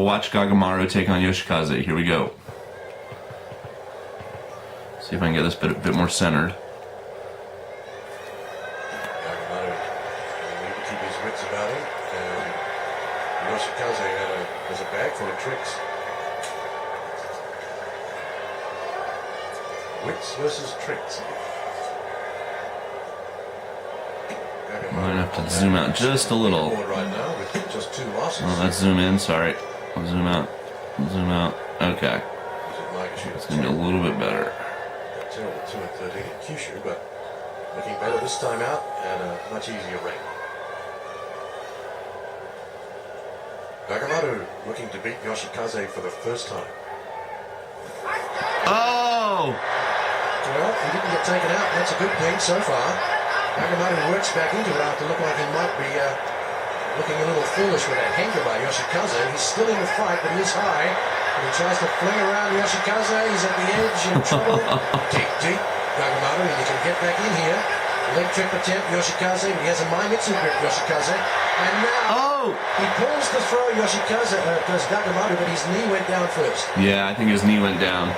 we'll watch Gagamaru take on Yoshikaze. Here we go. See if I can get this bit more centered. Gagamaru need to keep his wits about him. Yoshikaze has a bag full of tricks. Wits versus tricks. I'm going to have to zoom out just a little. Right now with just 2 losses. Well, let's zoom in, sorry. I'll zoom out. Zoom out. Okay. It's going to be a little bit better. Terrible 2 and 13 in Kyushu, but looking better this time out and a much easier rate. Gagamaru looking to beat Yoshikaze for the first time. Oh! Well, he didn't get taken out. That's a good thing so far. Gagamaru works back into it after looking like he might be looking a little foolish with that hanger by Yoshikaze. He's still in the fight, but he is high. And he tries to fling around Yoshikaze. He's at the edge in trouble. Deep. Gagamaru, and he can get back in here. Leg trip attempt, Yoshikaze. He has a Maimitsu grip, Yoshikaze. And now he pulls to throw Yoshikaze, does Gagamaru, but his knee went down first. Yeah, I think his knee went down.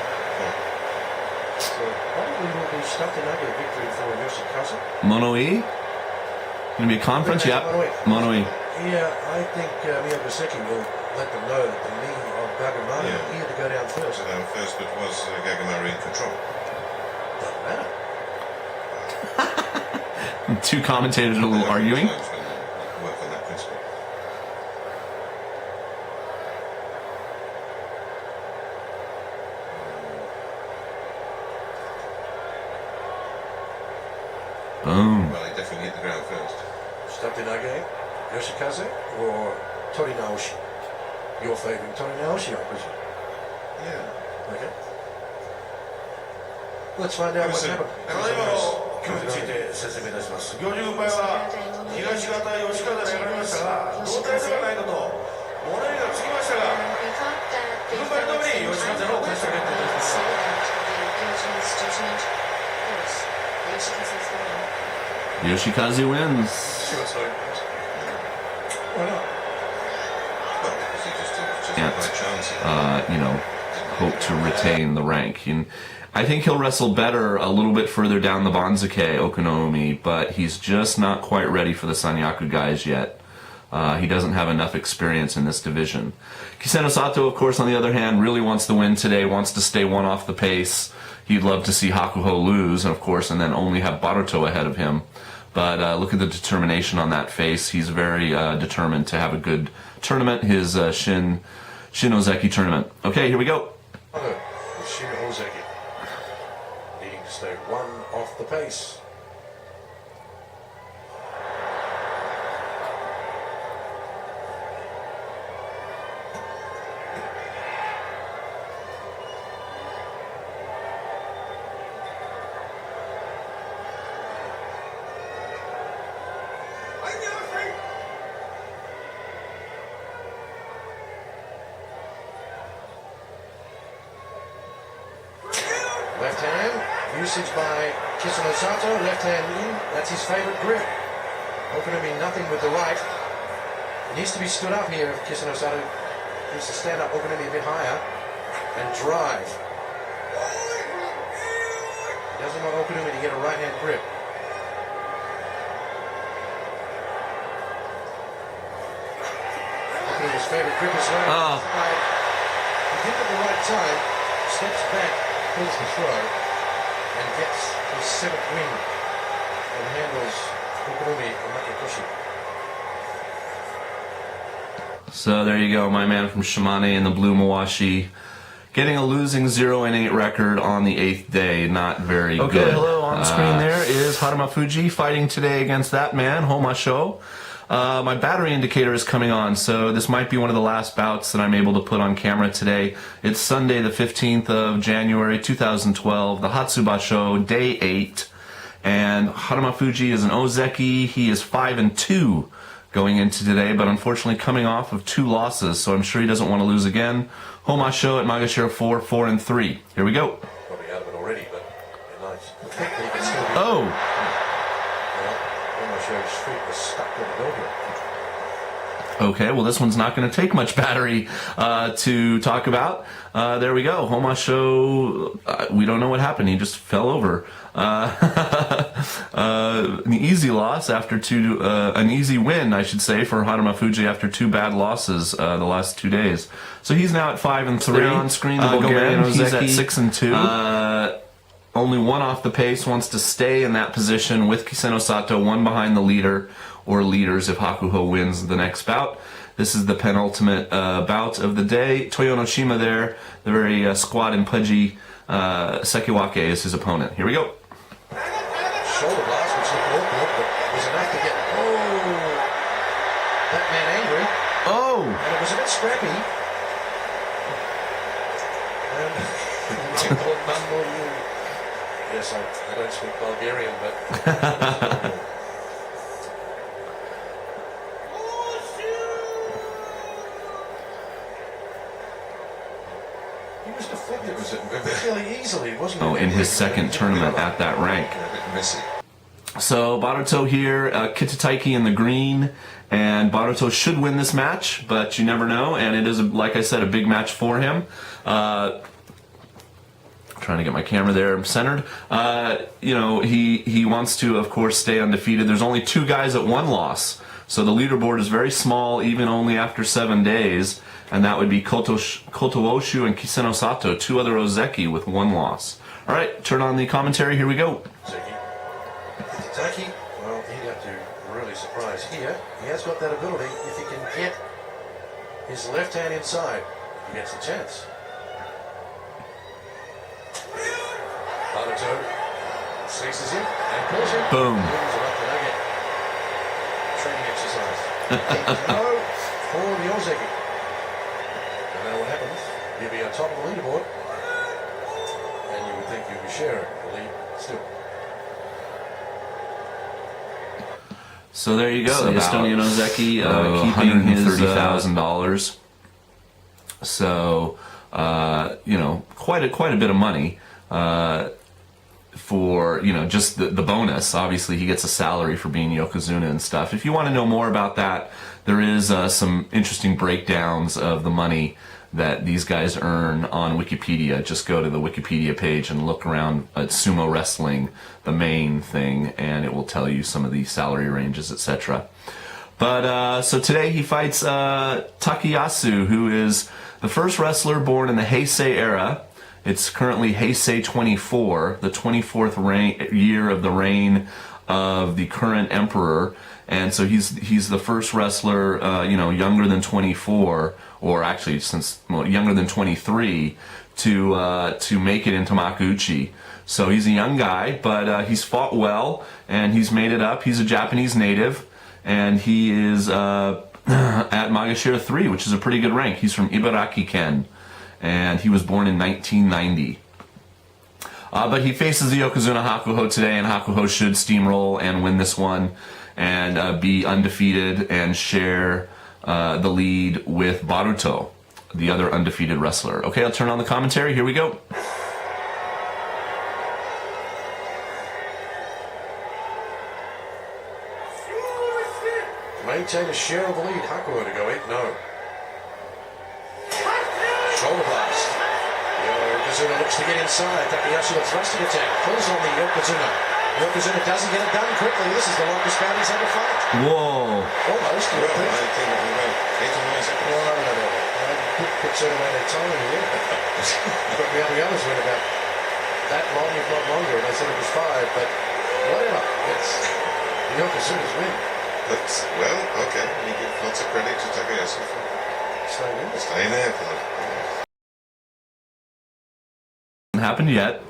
So probably will be stuck in another victory for Yoshikaze. Mono-e? Going to be a conference? Yep. Mono-e. Yeah, I think Miyabiyama will let them know that the knee of Gagamaru needed to go down first. But was Gagamaru in control? Doesn't matter. Two commentators a little arguing. Work on that principle. Boom. Well, he definitely hit the ground first. Stuck in again, Yoshikaze or Torinaoshi? Your favourite Torinaoshi, I presume. Yeah. Okay. Let's find out what happened. 今日について説明いたします。行事軍配は東方吉風が選ばれましたが、同体差がないのと物言いがつきましたが、軍配通り吉風の勝ちと決定いたします。Yoshikaze wins. Why not? Well, because he just Can't, by chance. you know, hope to retain the rank. And I think he'll wrestle better a little bit further down the Banzuke, Okinoumi, but he's just not quite ready for the Sanyaku guys yet. He doesn't have enough experience in this division. Kisenosato, of course, on the other hand, really wants to win today, wants to stay 1 off the pace. He'd love to see Hakuho lose, of course, and then only have Baruto ahead of him. But look at the determination on that face. He's very determined to have a good tournament, his Shin Ozeki tournament. Okay, here we go. Shin Ozeki needing to stay 1 off the pace. Left hand, usage by Kisenosato, left hand in, that's his favourite grip. Okinoumi nothing with the right. He needs to be stood up here if Kisenosato needs to stand up Okinoumi a bit higher and drive. He doesn't want Okinoumi to get a right hand grip. Okinoumi's favourite grip is right side. He did it at the right time, steps back, pulls the throw, and gets his 7th win and handles Okinoumi and Makikoshi. So there you go, my man from Shimane in the blue Mawashi. Getting a losing 0-8 record on the 8th day. Not very good. Okay, hello. On the screen there is Harumafuji fighting today against that man, Homasho. My battery indicator is coming on, so this might be one of the last bouts that I'm able to put on camera today. It's Sunday, the 15th of January, 2012, the Hatsu Basho, day 8. And Harumafuji is an Ozeki. He is 5-2 going into today, but unfortunately coming off of 2 losses, so I'm sure he doesn't want to lose again. Homasho at Magashira 4-4-3. Here we go. Probably out of it already, but nice. Technique can still be. Oh! Homasho's feet was stuck to the door here. Okay, well, this one's not going to take much battery to talk about. There we go. Homasho, we don't know what happened. He just fell over. An easy loss after an easy win, I should say, for Harumafuji after 2 bad losses the last 2 days. So he's now at 5-3. There on screen, the Bulgarian, he's at 6-2. Only one off the pace, wants to stay in that position with Kisenosato, one behind the leader, or leaders if Hakuho wins the next bout. This is the penultimate bout of the day. Toyonoshima there, the very squat and pudgy Sekiwake is his opponent. Here we go. Shoulder blast, which looked awkward, but was enough to get, that man angry. Oh! And it was a bit scrappy. Yes, I don't speak Bulgarian, but... He was deflected fairly easily, wasn't he? Oh, in his second tournament at that rank. A bit messy. So Baruto here, Kitataikai in the green, and Baruto should win this match, but you never know, and it is, like I said, a big match for him. Trying to get my camera there centered. You know, he wants to, of course, stay undefeated. There's only 2 guys at 1 loss, so the leaderboard is very small, even only after 7 days, and that would be Kotooshu and Kisenosato, 2 other Ozeki with 1 loss. All right, turn on the commentary. Here we go. Kitataikai, well, he'd have to really surprise here. He has got that ability. If he can get his left hand inside, he gets a chance. Baruto seizes him and pulls him. Boom. Training exercise. No for the Ozeki. No matter what happens, you'll be on top of the leaderboard, and you would think you'd be sharing the lead still. So there you go. The Estonian Ozeki keeping his $30,000. So you know, quite a bit of money. For, you know, just the bonus. Obviously he gets a salary for being Yokozuna and stuff. If you want to know more about that, there is some interesting breakdowns of the money that these guys earn on Wikipedia. Just go to the Wikipedia page and look around at sumo wrestling, the main thing, and it will tell you some of the salary ranges, etc. But so today he fights Takayasu, who is the first wrestler born in the Heisei era. It's currently Heisei 24, the 24th year of the reign of the current emperor, and so he's the first wrestler, you know, younger than 24, or actually younger than 23, to make it into Makuuchi. So he's a young guy, but he's fought well and he's made it up. He's a Japanese native, and he is at Magashira 3, which is a pretty good rank. He's from Ibaraki Ken, and he was born in 1990. But he faces the Yokozuna Hakuho today, and Hakuho should steamroll and win this one and be undefeated and share the lead with Baruto, the other undefeated wrestler. Okay, I'll turn on the commentary. Here we go. Maintain a share of the lead. Hakuho to go 8-0. Shoulder blast. Yokozuna looks to get inside. Takayasu a thrusting attack. Pulls on the Yokozuna. Yokozuna doesn't get it done quickly. This is the longest bout he's ever fought. Whoa. Almost. No. I put certain amount of time here. But the others went about that long, if not longer. And they said it was 5. But whatever. It's Yokozuna's win. Well, okay. You give lots of credit to Takayasu for staying there for them. Happened yet.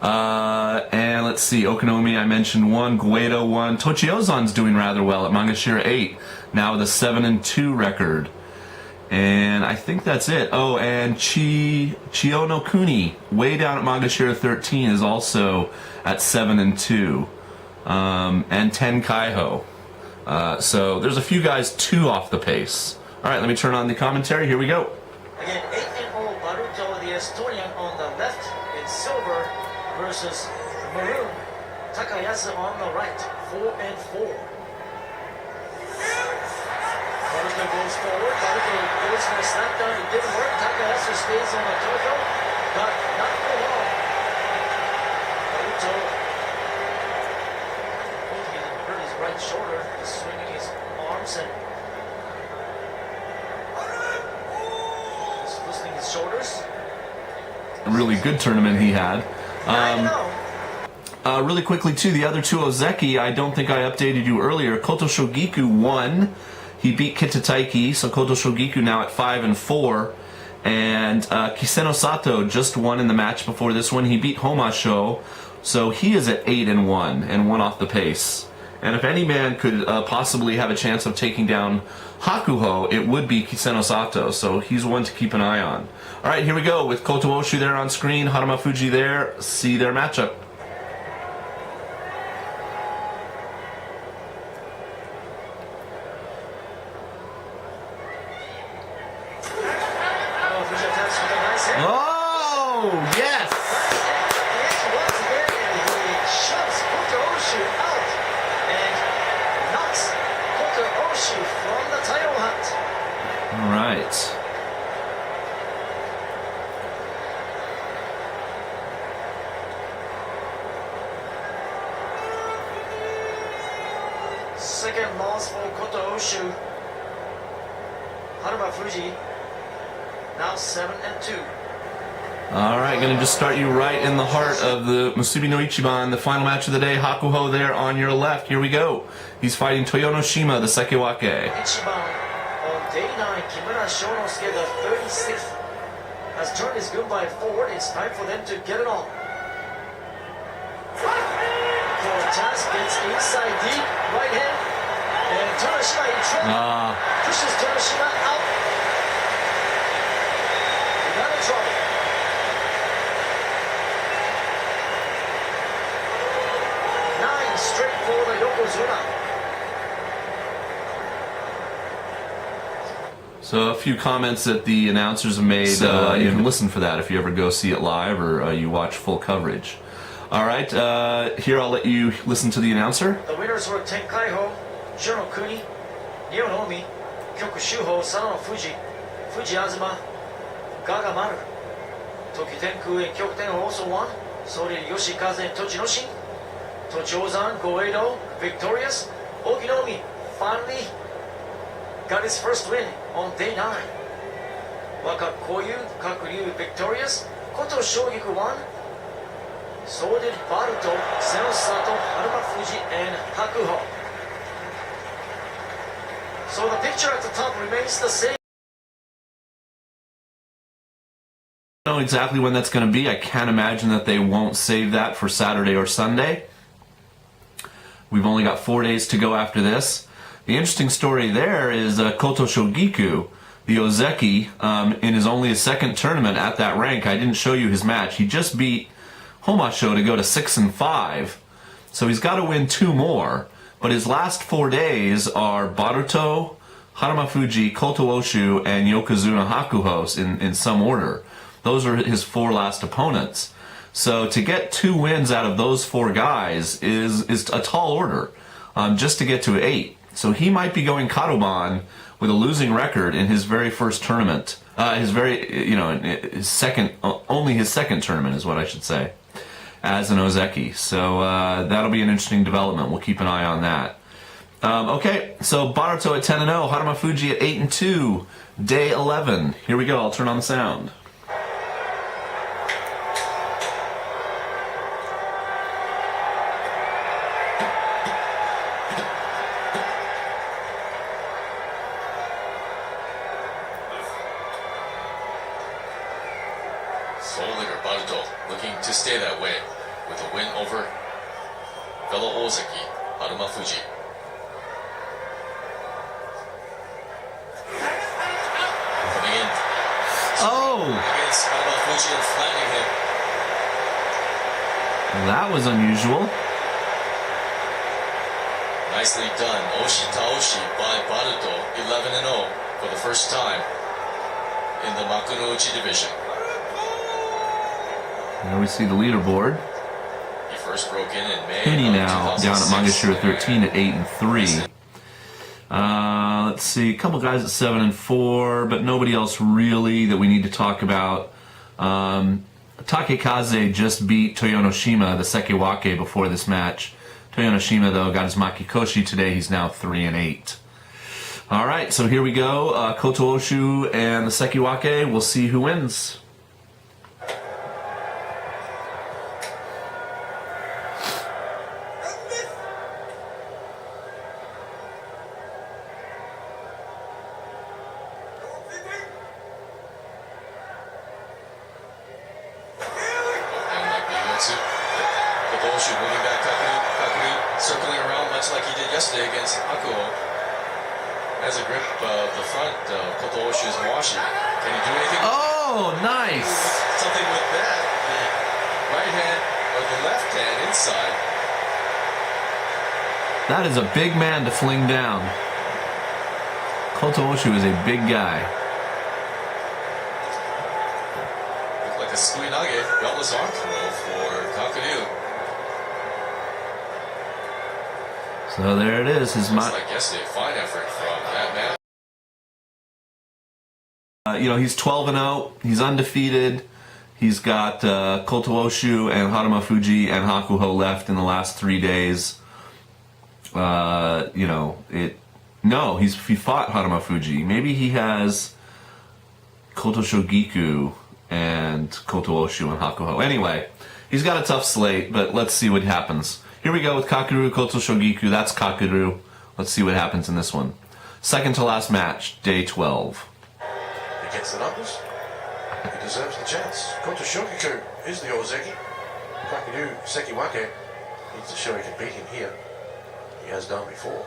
And let's see, Okinoumi, I mentioned 1, Guedo 1. Tochiozan's doing rather well at Magashira 8, now with a 7-2 record. And I think that's it. Oh, and Chiono Kuni, way down at Magashira 13, is also at 7-2. And Ten Kaiho. So there's a few guys 2 off the pace. All right, let me turn on the commentary. Here we go. Again, 8-0 Baruto, the Estonian on the left in silver versus maroon. Takayasu on the right, 4-4. Baruto goes forward. Baruto goes for a slap down. It didn't work. Takayasu stays on the torso, but not for long. Baruto, he didn't hurt his right shoulder, just swinging his arms and just loosening his shoulders. A really good tournament he had. Really quickly, too, the other two Ozeki, I don't think I updated you earlier. Kotoshogiku won. He beat Kitataikai, so Kotoshogiku now at 5-4. And Kisenosato just won in the match before this one. He beat Homasho, so he is at 8-1 and one off the pace. And if any man could possibly have a chance of taking down Hakuho, it would be Kisenosato, so he's one to keep an eye on. All right, here we go with Kotooshu there on screen, Harumafuji there. See their matchup. Oh, yes! Once again, he shoves Kotoshu out and knocks Kotoshu from the title hunt. All right. Second loss for Kotoshu. Harumafuji now 7-2. All right, going to just start you right in the heart of the Musubi no Ichiban, the final match of the day. Hakuho there on your left. Here we go. He's fighting Toyonoshima, the Sekiwake. Ichiban on day 9, Kimura Shonosuke, the 36th, has turned his gunbai forward. It's time for them to get it on. Cortez gets inside deep, right hand, and Toyonoshima in trouble. Pushes Toyonoshima out. He got in trouble. 9 straight for the Yokozuna. So a few comments that the announcers have made. You can listen for that if you ever go see it live or you watch full coverage. All right, here I'll let you listen to the announcer. The winners were Tenkaiho, Shirokuni, Nionomi, Kyokushuho, Sanofuji, Fujiazuma, Gagamaru. Tokitenku and Kyokuten also won. So did Yoshikaze and Tochinoshin. Tochozan, Goeido, victorious. Okinoumi finally got his first win on day 9. Wakakoyu, Kakuryu victorious. Kotoshogiku won. So did Baruto, Kisenosato, Harumafuji, and Hakuho. So the picture at the top remains the same. I don't know exactly when that's going to be. I can't imagine that they won't save that for Saturday or Sunday. We've only got 4 days to go after this. The interesting story there is Kotoshogiku, the Ozeki, in his only second tournament at that rank. I didn't show you his match. He just beat Homasho to go to 6-5. So he's got to win 2 more. But his last 4 days are Baruto, Harumafuji, Kotooshu, and Yokozuna Hakuho in some order. Those are his 4 last opponents. So to get 2 wins out of those 4 guys is a tall order, just to get to 8. So he might be going Karuban with a losing record in his very first tournament. His second tournament is what I should say, as an Ozeki. So that'll be an interesting development. We'll keep an eye on that. Okay, so Baruto at 10-0, Harumafuji at 8-2, day 11. Here we go. I'll turn on the sound. Soul leader Baruto looking to stay that way with a win over fellow Ozeki Harumafuji. Coming in. Against Harumafuji and flattening him. That was unusual. Nicely done. Oshi Taoshi by Baruto, 11-0 for the first time in the Makunouchi division. There we see the leaderboard. He first broke in May. Penny now down at Mangashiro 13 at 8-3. let's see, a couple guys at 7-4, but nobody else really that we need to talk about. Takayase just beat Toyonoshima, the Sekiwake, before this match. Toyonoshima, though, got his Makikoshi today. He's now 3-8. All right, so here we go. Kotooshu and the Sekiwake. We'll see who wins. Kotoshogiku moving back Kakuryu, circling around much like he did yesterday against Hakuho. Has a grip of the front of Kotooshu's Mawashi. Can he do anything? Oh, nice! Something with that. The right hand or the left hand inside. That is a big man to fling down. Kotooshu is a big guy. Looked like a Suinage, beltless arm throw for Kakuryu. So there it is. His It's like yesterday, fine effort from that man. he's 12-0. He's undefeated. He's got Kotooshu and Harumafuji and Hakuho left in the last 3 days. He fought Harumafuji. Maybe he has Kotoshogiku and Kotooshu and Hakuho. Anyway, he's got a tough slate, but let's see what happens. Here we go with Kakuryu, Kotoshogiku. That's Kakuryu. Let's see what happens in this one. Second to last match, day 12. He gets the numbers. He deserves the chance. Kotoshogiku is the Ozeki. Kakuryu Sekiwake needs to show he can beat him here. He has done before.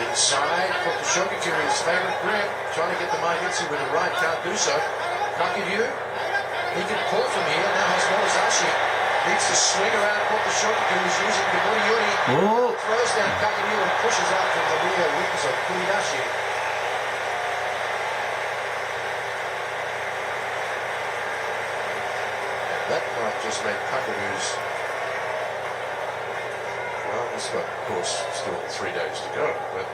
Inside, Kotoshogiku is his favorite grip. Trying to get the Maihitsu with the right, can't do so. Kakuryu, he can pull from here. Now has Morizashi. Needs to swing around Kotoshogiku, who's using Kibori Yuri. Oh. Throws down Kakuryu and pushes out from the rear wings of Kuridashi. That might just make Kakuryu's... Well, he's got, of course, still 3 days to go, but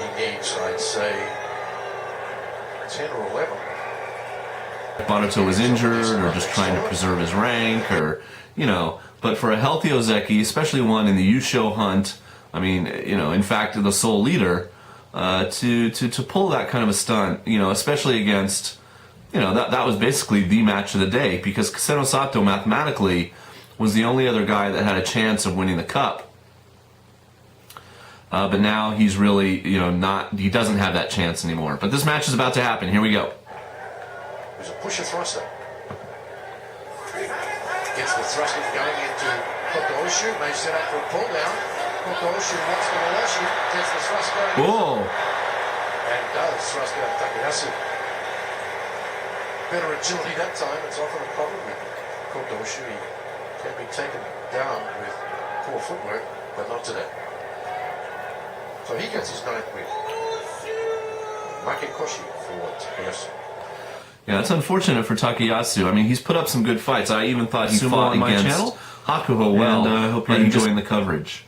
he needs, I'd say, 10 or 11. Baruto was injured or just trying to preserve his rank but for a healthy Ozeki, especially one in the Yusho hunt, I mean, in fact, the sole leader, to pull that kind of a stunt, especially against, that was basically the match of the day because Kisenosato mathematically was the only other guy that had a chance of winning the cup. But now he's really, he doesn't have that chance anymore. But this match is about to happen. Here we go. There's a pusher thruster. Gets the thruster going into Kotooshu. May set up for a pull down. Kotooshu wants to Mawashi. Gets the thrust going. Whoa! And does thrust out Takayasu. Better agility that time. It's often a problem with Kotooshu. He can be taken down with poor footwork, but not today. So he gets his 9th win. Makikoshi for Takayasu. Yeah, it's unfortunate for Takayasu. I mean, he's put up some good fights. I even thought he fought against Hakuho well, and I hope you're enjoying the coverage.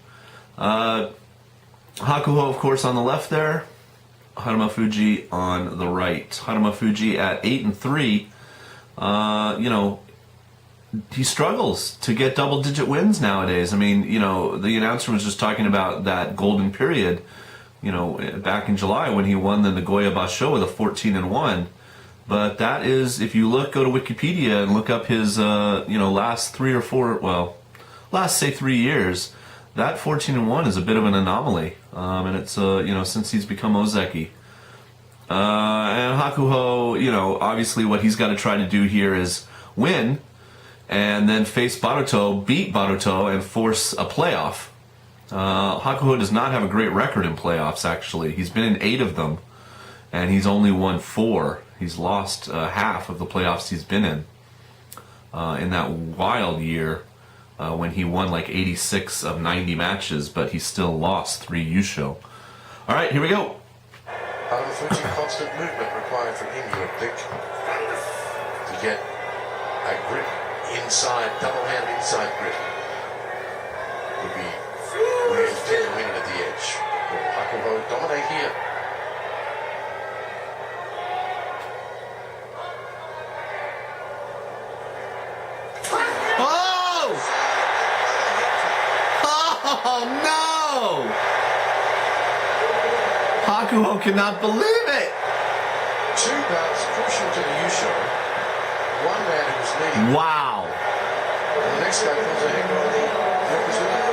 Hakuho, of course, on the left there. Harumafuji on the right. Harumafuji at 8-3. He struggles to get double-digit wins nowadays. I mean, the announcer was just talking about that golden period, back in July when he won the Nagoya Basho with a 14-1. But that is, if you go to Wikipedia and look up his, last 3 years, that 14-1 is a bit of an anomaly. And it's, since he's become Ozeki. And Hakuho, obviously what he's got to try to do here is win and then face Baruto, beat Baruto, and force a playoff. Hakuho does not have a great record in playoffs, actually. He's been in 8 of them, and he's only won 4. He's lost half of the playoffs he's been in that wild year when he won like 86 of 90 matches, but he still lost 3 Yusho. All right, here we go. Harumafuji, constant movement required from him, you would think, to get a grip inside, double-hand inside grip. Would be really Oh no! Hakuho cannot believe it! Two bouts crucial to the Yusho. One man who was leading. Wow. And the next guy pulls a hanger on the Yokozuna.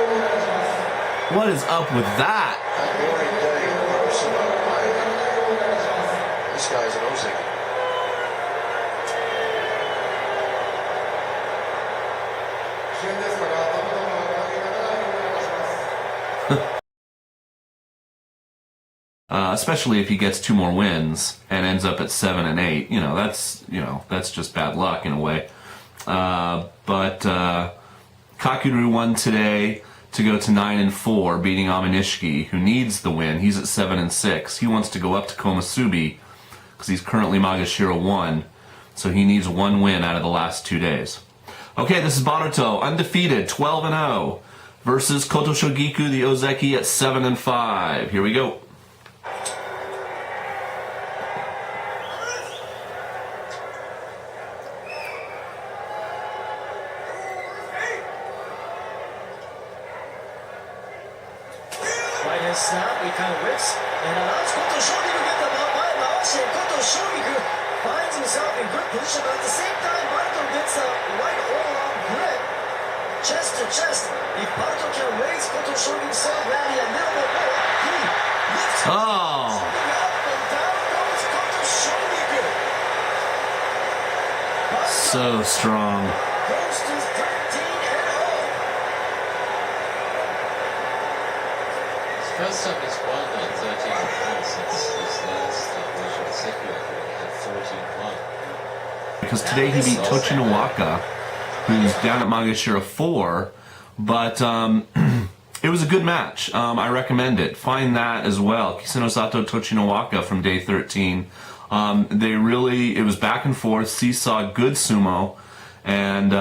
What is up with that? A glory day in All Sumo. This guy's an Ozeki. Especially if he gets 2 more wins and ends up at 7 and 8, that's just bad luck in a way. But Kakuryu won today to go to 9 and 4, beating Aminishiki, who needs the win. He's at 7 and 6. He wants to go up to Komusubi because he's currently Magashira 1, so he needs 1 win out of the last 2 days. Okay, this is Baruto, undefeated, 12 and 0, versus Kotoshogiku, the Ozeki, at 7 and 5. Here we go. Right hand snap, he kind of whips, and allows Kotoshogiku to get the ball by Mawashi, and Kotoshogiku finds himself in good position, but at the same time, Baruto gets a right all-arm grip, chest to chest. If Baruto can raise Kotoshogiku's serve rally a little bit more, he lifts him up and down goes Kotoshogiku. So strong. Goes to 13 and 0. First time he's won on 13 points since his last National Second at 14-1. Because today he beat Tochinowaka, who's down at Magashira 4, but it was a good match. I recommend it. Find that as well. Kisenosato Tochinowaka from day 13. It was back and forth, seesaw, good sumo, and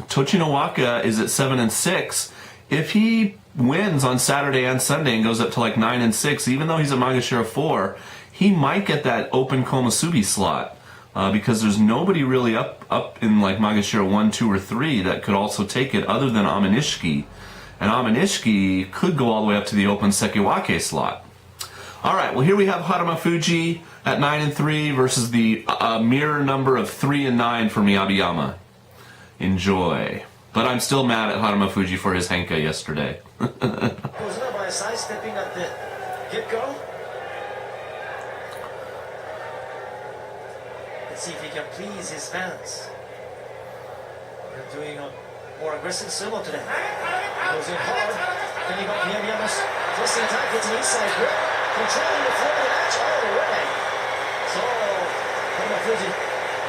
Tochinowaka is at 7 and 6. If he wins on Saturday and Sunday and goes up to like 9 and 6, even though he's at Magashira 4, he might get that open Komusubi slot. Because there's nobody really up in like Magashira 1, 2, or 3 that could also take it other than Aminishiki. And Aminishiki could go all the way up to the open Sekiwake slot. Alright, well here we have Harumafuji at 9 and 3 versus the mirror number of 3 and 9 for Miyabiyama. Enjoy. But I'm still mad at Harumafuji for his henka yesterday. Kozuna by sidestepping at the get-go. Let's see if he can please his fans. They're doing a more aggressive sumo today. Goes in hard. Then you got Miyabiyama's twisting attack, gets an inside grip, controlling the floor of the match all the way. So, Harumafuji,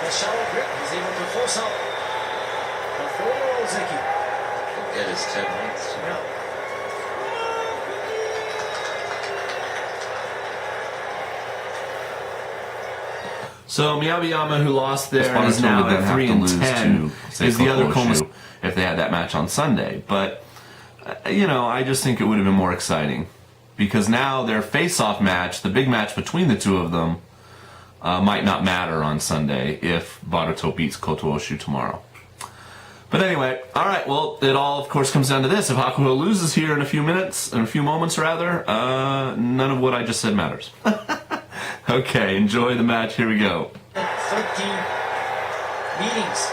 the shallow grip, he's able to force out the 4 Ozeki. Get his 10 points. Yeah. So Miyabiyama, who lost there, is now at 3 and 10. Is the other Komusubi if they had that match on Sunday. But I just think it would have been more exciting because now their face-off match, the big match between the two of them, might not matter on Sunday if Baruto beats Kotooshu tomorrow. But anyway, all right. Well, it all, of course, comes down to this: if Hakuho loses here in a few moments, none of what I just said matters. Okay, enjoy the match. Here we go. 13 meetings.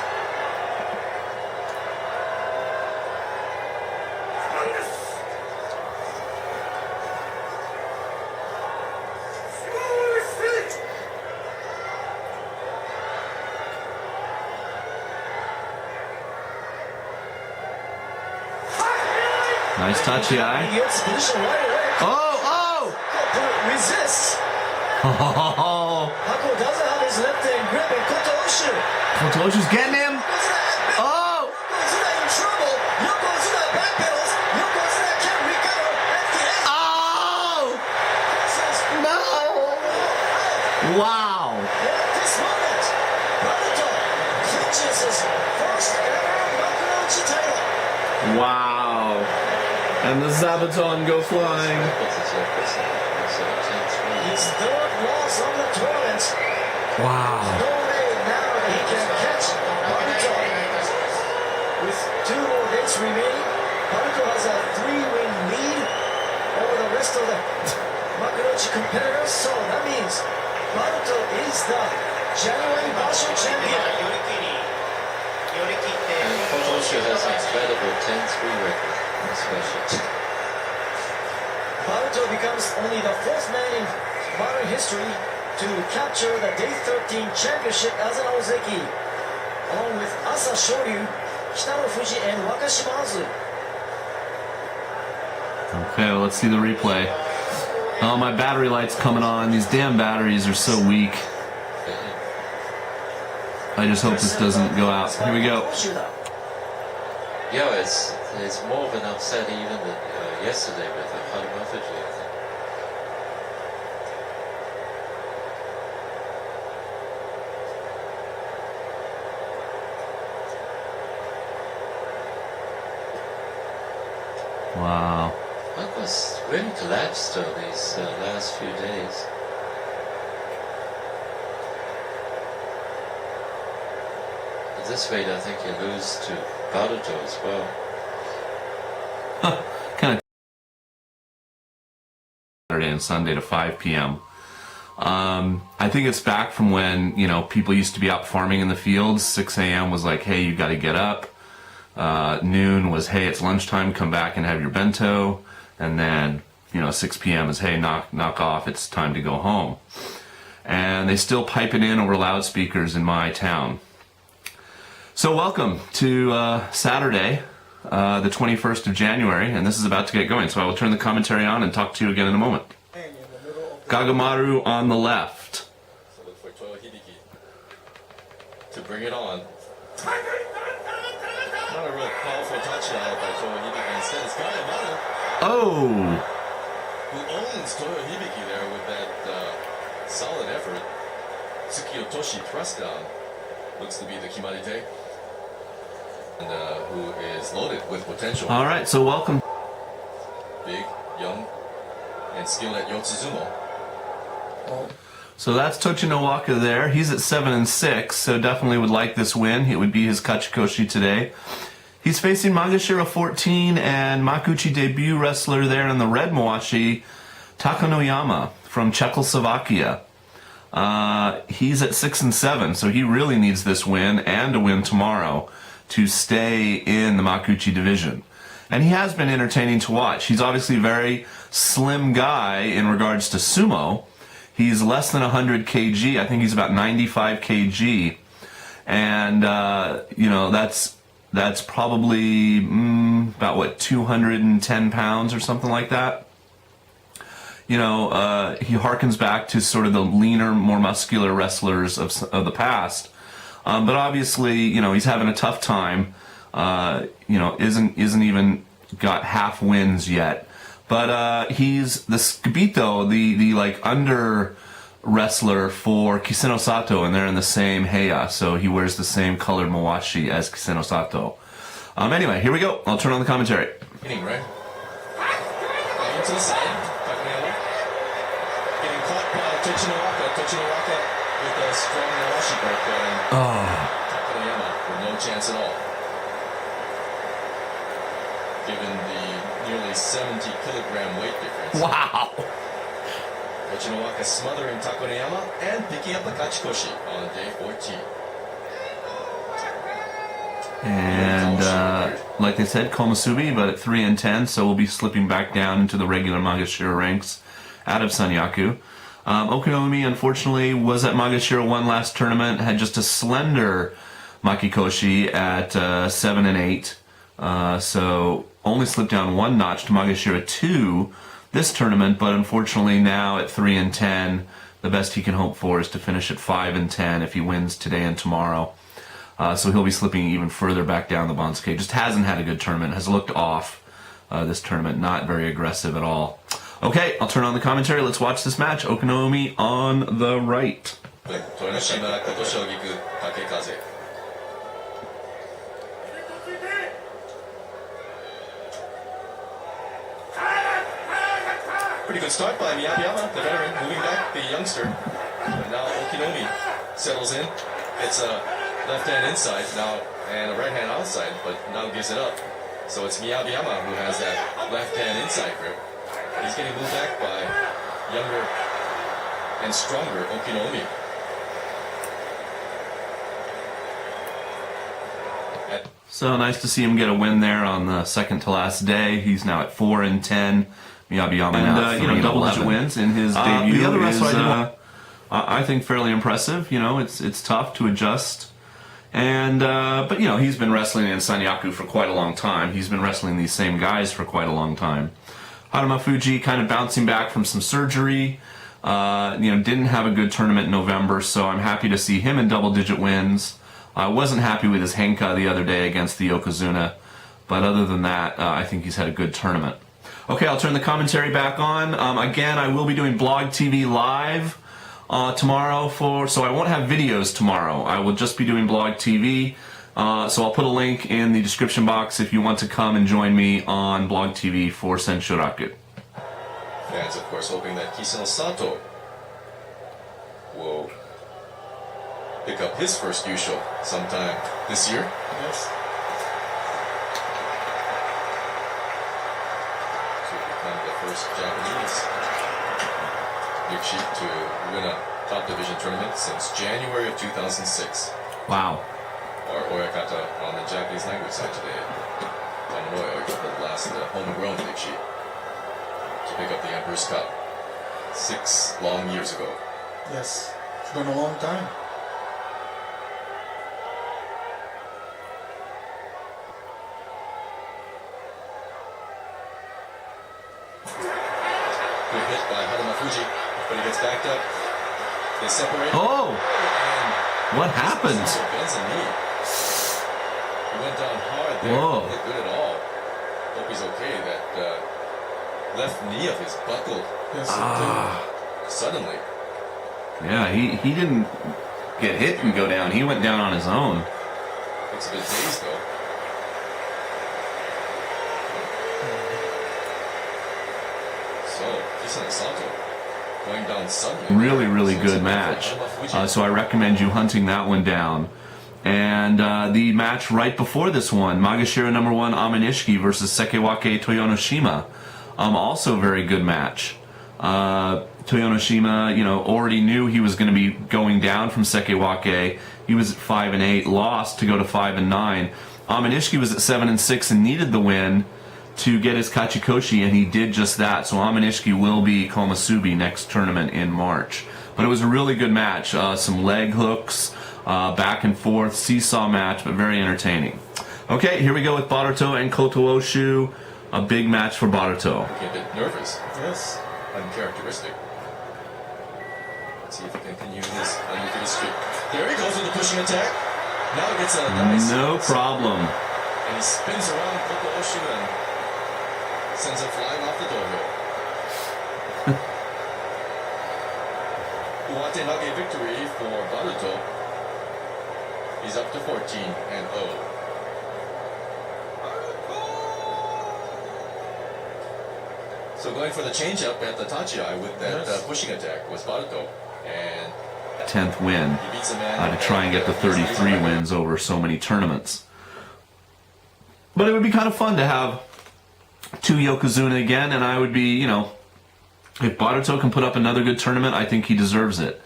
Nice touchy eye. He gets position right away. Oh! Resists. Oh! Hakuho doesn't have his left hand grip, and Kotooshu. Kotooshu's getting him. Oh! Yokozuna in trouble. Yokozuna backpedals. Yokozuna can't recover at the end. Oh! No! Wow! At this moment, Baruto clinches his first ever Makunochi title. Wow! And the Zabuton go flying. His third loss of the tournament. Wow! No way now he can catch Baruto. With 2 more days remaining, Baruto has a 3 competitor, so that means Baruto is the January Basho champion. And Kotooshu has an incredible 10-3 record in special. Baruto becomes only the fourth man in modern history to capture the Day 13 championship as an Ozeki, along with Asa Shoryu, Kitanofuji, and Wakashimazu. Okay, well, let's see the replay. Oh, my battery light's coming on. These damn batteries are so weak. I just hope this doesn't go out. Here we go. Yeah, it's more of an upset even than yesterday with Harumafuji, I think. Wow. That was really collapsed though these last few days. At this rate, I think you lose to Baruto as well. Kind of Saturday and Sunday to 5 p.m. I think it's back from when, you know, people used to be out farming in the fields. 6 a.m. was like, hey, you got to get up. Noon was, hey, it's lunchtime, come back and have your bento. And then, you know, 6 p.m. is, hey, knock off, it's time to go home. And they still pipe it in over loudspeakers in my town. So welcome to Saturday, the 21st of January, and this is about to get going. So I will turn the commentary on and talk to you again in a moment. Gagamaru on the left. So look for Toyohibiki to bring it on. Not a real powerful touchdown by Toyohibiki. Instead, it's Gagamaru Oh! who owns Toyohibiki there with that solid effort. Tsukiotoshi thrust down. Looks to be the Kimarite. And who is loaded with potential. All right, so welcome. Big, young, and skilled at Yotsuzumo. So that's Tochinowaka there. He's at 7-6, so definitely would like this win. It would be his Kachikoshi today. He's facing Magashira 14 and Makuuchi debut wrestler there in the red mawashi, Takanoyama from Czechoslovakia. He's at 6-7, so he really needs this win and a win tomorrow to stay in the Makuuchi division. And he has been entertaining to watch. He's obviously a very slim guy in regards to sumo. He's less than 100 kg. I think he's about 95 kg. And, you know, that's probably about, what, 210 pounds or something like that. You know, he harkens back to sort of the leaner, more muscular wrestlers of the past. But obviously, you know, he's having a tough time. You know, isn't even got half wins yet. But he's the Skibito, the like under wrestler for Kisenosato, and they're in the same heya, so he wears the same colored mawashi as Kisenosato. Anyway, here we go. I'll turn on the commentary. Hitting, right? Into the side. Takanoyama. Getting caught by Tochinowaka. Tochinowaka with a strong mawashi break going. Takanoyama with no chance at all. Given the nearly 70-kilogram weight difference. Wow! Tochinowaka smothering Takanoyama and picking up the Kachikoshi on day 14. And like they said, Komusubi, but at 3-10, so we'll be slipping back down into the regular Magashira ranks out of Sanyaku. Okinoumi, unfortunately, was at Magashira 1 last tournament, had just a slender Makikoshi at 7-8. So only slipped down 1 notch to Magashira 2 this tournament, but unfortunately now at 3-10, the best he can hope for is to finish at 5-10 if he wins today and tomorrow. So he'll be slipping even further back down the Bansuke. Just hasn't had a good tournament, has looked off this tournament, not very aggressive at all. Okay, I'll turn on the commentary. Let's watch this match. Okinoumi on the right. Toyonoshima, Kotoshogiku, Takekaze. Pretty good start by Miyabiyama, the veteran, moving back the youngster. And now Okinoumi settles in. It's a left hand inside now and a right hand outside, but now gives it up. So it's Miyabiyama who has that left hand inside grip. He's getting moved back by younger and stronger Okinoumi. So nice to see him get a win there on the second to last day. He's now at 4-10. Miyabiyama now at double-digit wins in his debut. The other wrestler I think fairly impressive. It's tough to adjust, but he's been wrestling in Sanyaku for quite a long time. He's been wrestling these same guys for quite a long time. Harumafuji kind of bouncing back from some surgery. Didn't have a good tournament in November, so I'm happy to see him in double-digit wins. I wasn't happy with his Henka the other day against the Yokozuna, but other than that, I think he's had a good tournament. Okay, I'll turn the commentary back on. Again, I will be doing Blog TV Live tomorrow, so I won't have videos tomorrow. I will just be doing Blog TV, so I'll put a link in the description box if you want to come and join me on Blog TV for Senshuraku. Fans, of course, hoping that Kisenosato will pick up his first Yusho sometime this year. Yes. To become the first Japanese rikishi to win a top division tournament since January of 2006. Wow. Or Oyakata on the Japanese language side today. Takanoyama, the last homegrown rikishi to pick up the Emperor's Cup 6 long years ago. Yes. It's been a long time. Good hit by Harumafuji, but he gets backed up. They separate. Oh! And What happened? bends a knee. He went down hard there. Whoa. Not good at all. Hope he's okay. That left knee of his buckled. Yes, Suddenly. Yeah, he didn't get hit and go down. He went down on his own. Looks a bit dazed though. So, Kisenosato going down suddenly. Really, really good match. So I recommend you hunting that one down. And the match right before this one, Magashira number 1 Amanishiki versus Sekewake Toyonoshima. Also very good match. Toyonoshima, already knew he was going to be going down from Sekewake. He was at 5-8, lost to go to 5-9. Amanishiki was at 7-6 and needed the win to get his Kachikoshi, and he did just that. So Amanishiki will be Komasubi next tournament in March. But it was a really good match. Some leg hooks, back and forth, seesaw match, but very entertaining. Okay, here we go with Baruto and Kotooshu. A big match for Baruto. Looking a bit nervous. Yes. Uncharacteristic. Let's see if he can continue his undefeated streak. There he goes with the pushing attack. Now he gets a nice... No problem. And he spins around Kotooshu and sends him flying off the doorway. Uwatenage victory for Baruto. He's up to 14-0. So going for the change-up at the Tachiai with that pushing attack was Baruto. And 10th win he beats a man to try and get the 33 wins over so many tournaments. But it would be kind of fun to have 2 Yokozuna again, and I would be, if Baruto can put up another good tournament, I think he deserves it.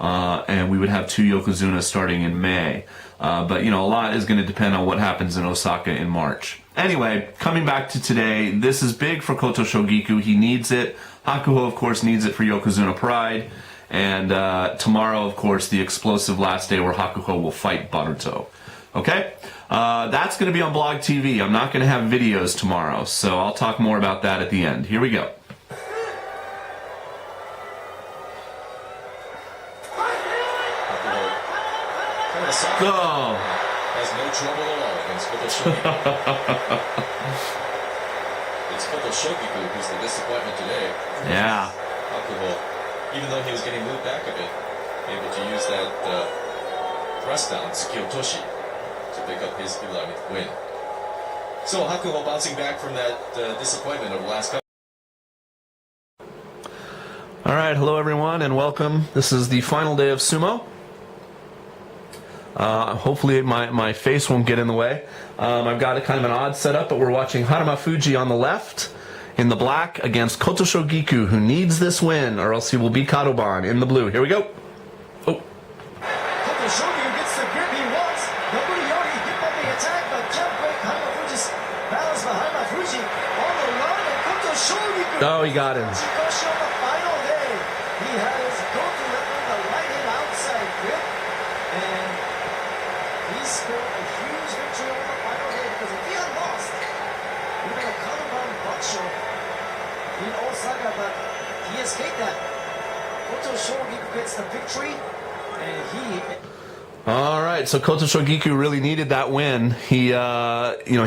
And we would have 2 Yokozuna starting in May. But, a lot is going to depend on what happens in Osaka in March. Anyway, coming back to today, this is big for Kotoshogiku. He needs it. Hakuho, of course, needs it for Yokozuna Pride. And tomorrow, of course, the explosive last day where Hakuho will fight Baruto. Okay? That's going to be on Blog TV. I'm not going to have videos tomorrow, so I'll talk more about that at the end. Here we go. Oh. Has no trouble at all against Kotoshogiku. It's Kotoshogiku who's the disappointment today. Yeah. Hakuho, even though he was getting moved back a bit, able to use that thrust down, Tsukiotoshi, to pick up his 11th win. So Hakuho bouncing back from that disappointment of the last couple. All right, hello everyone and welcome. This is the final day of sumo. Hopefully my face won't get in the way. I've got a kind of an odd setup, but we're watching Harumafuji on the left in the black against Kotoshogiku, who needs this win or else he will be Kadoban in the blue. Here we go. Oh. Kotoshogiku gets the grip he wants. Nobody hit on the attack, but can't break Harumafuji's balance for Harumafuji on the run, and Kotoshogiku. Oh, he got him. Hatsu Basho on the final day. He had his go-to weapon, the right-hand outside grip, and he scored a huge victory on the final day because if he had lost, he would have come upon Basho in Osaka, but he escaped that. Kotoshogiku gets the victory, and he. All right, so Kotoshogiku really needed that win. He, he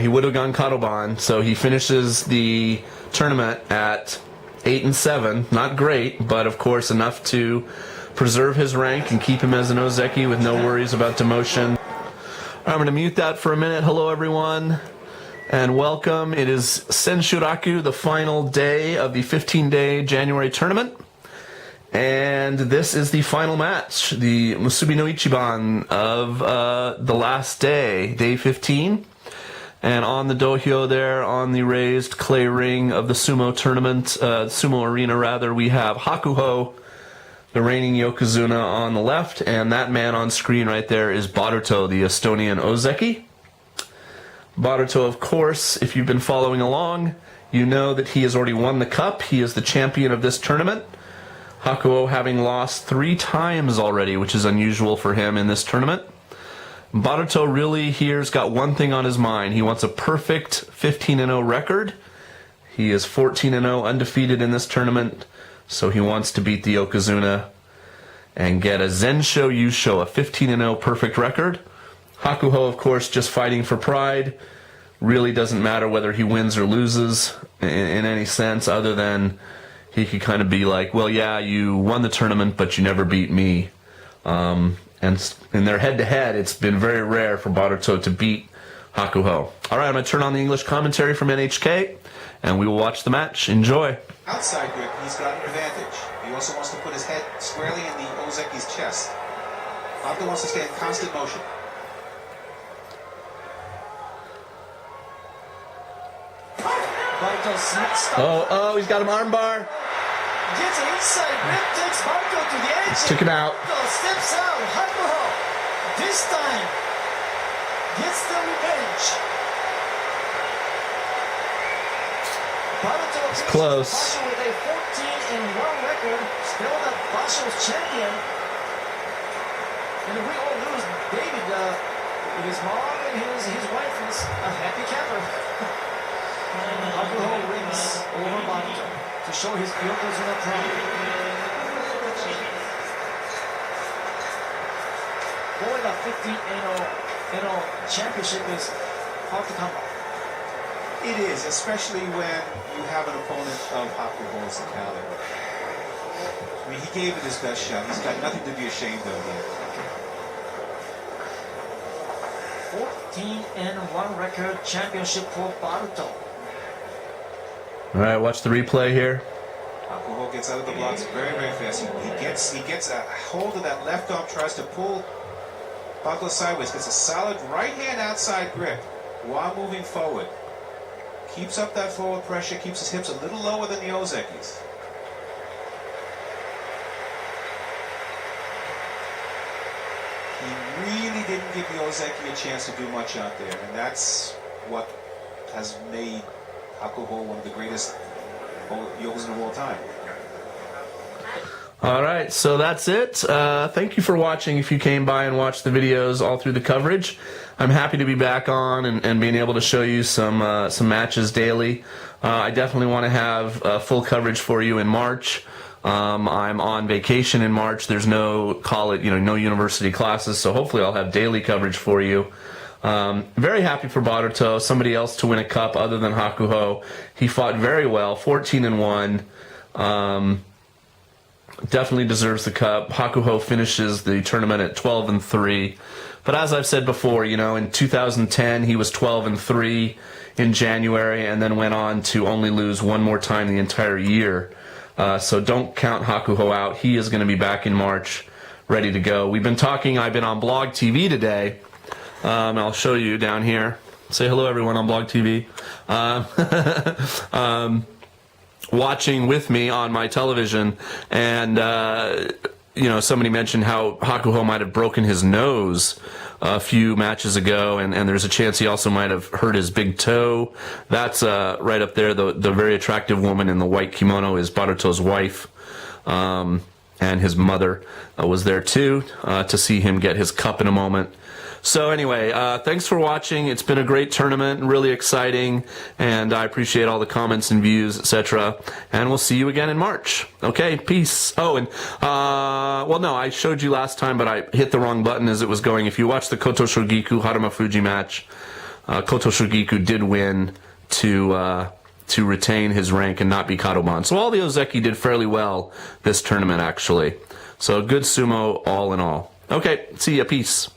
would have gone Kadoban, so he finishes the tournament at 8-7. Not great, but of course enough to preserve his rank and keep him as an Ozeki with no worries about demotion. All right, I'm going to mute that for a minute. Hello, everyone, and welcome. It is Senshuraku, the final day of the 15-day January tournament. And this is the final match, the Musubi no Ichiban of the last day, day 15. And on the dohyo there, on the raised clay ring of the sumo tournament, sumo arena rather, we have Hakuho, the reigning Yokozuna, on the left. And that man on screen right there is Baruto, the Estonian Ozeki. Baruto, of course, if you've been following along, you know that he has already won the cup. He is the champion of this tournament. Hakuho having lost 3 times already, which is unusual for him in this tournament. Baruto really here's got one thing on his mind. He wants a perfect 15-0 record. He is 14-0 undefeated in this tournament, so he wants to beat the Yokozuna and get a Zensho Yusho, a 15-0 perfect record. Hakuho, of course, just fighting for pride. Really doesn't matter whether he wins or loses in any sense, other than he could kind of be like, well, yeah, you won the tournament, but you never beat me. And in their head-to-head, it's been very rare for Baruto to beat Hakuho. All right, I'm going to turn on the English commentary from NHK, and we will watch the match. Enjoy. Outside grip, he's got an advantage. He also wants to put his head squarely in the Ozeki's chest. Baruto wants to stay in constant motion. Oh, he's got him armbar. Gets an inside grip, takes Baruto to the edge. Took him out. Baruto steps out. Hakuho, this time, gets the revenge. Baruto it's close. Basho with a 14-1 record, still the Basho's champion. And we all lose David, his mom and his wife is a happy camper. Hakuho wins over Baruto to show his Yokozuna pride. Going a 15-0 championship is hard to come by. It is, especially when you have an opponent of Hakuho's caliber. I mean, he gave it his best shot. He's got nothing to be ashamed of here. 14-1 record championship for Baruto. All right, watch the replay here. Hakuho gets out of the blocks very, very fast. He gets a hold of that left arm, tries to pull Baruto sideways, gets a solid right hand outside grip while moving forward. Keeps up that forward pressure, keeps his hips a little lower than the Ozeki's. He really didn't give the Ozeki a chance to do much out there, and that's what has made Hakuho one of the greatest Yokozuna of all time. All right, so that's it. Thank you for watching. If you came by and watched the videos all through the coverage, I'm happy to be back on and being able to show you some matches daily. I definitely want to have full coverage for you in March. I'm on vacation in March. There's no college, no university classes, so hopefully I'll have daily coverage for you. Very happy for Baruto, somebody else to win a cup other than Hakuho. He fought very well, 14-1. Definitely deserves the cup. Hakuho finishes the tournament at 12-3. But as I've said before, in 2010 he was 12-3 in January and then went on to only lose one more time the entire year. So don't count Hakuho out. He is going to be back in March, ready to go. I've been on Blog TV today. I'll show you down here. Say hello, everyone, on Blog TV. watching with me on my television, and somebody mentioned how Hakuho might have broken his nose a few matches ago, and there's a chance he also might have hurt his big toe. That's right up there. The very attractive woman in the white kimono is Baruto's wife, and his mother was there too to see him get his cup in a moment. So anyway, thanks for watching. It's been a great tournament, really exciting, and I appreciate all the comments and views, etc. And we'll see you again in March. Okay, peace. Oh, and, well, no, I showed you last time, but I hit the wrong button as it was going. If you watch the Kotoshogiku Harumafuji match, Kotoshogiku did win to retain his rank and not be Kadoban. So all the Ozeki did fairly well this tournament, actually. So good sumo all in all. Okay, see ya, peace.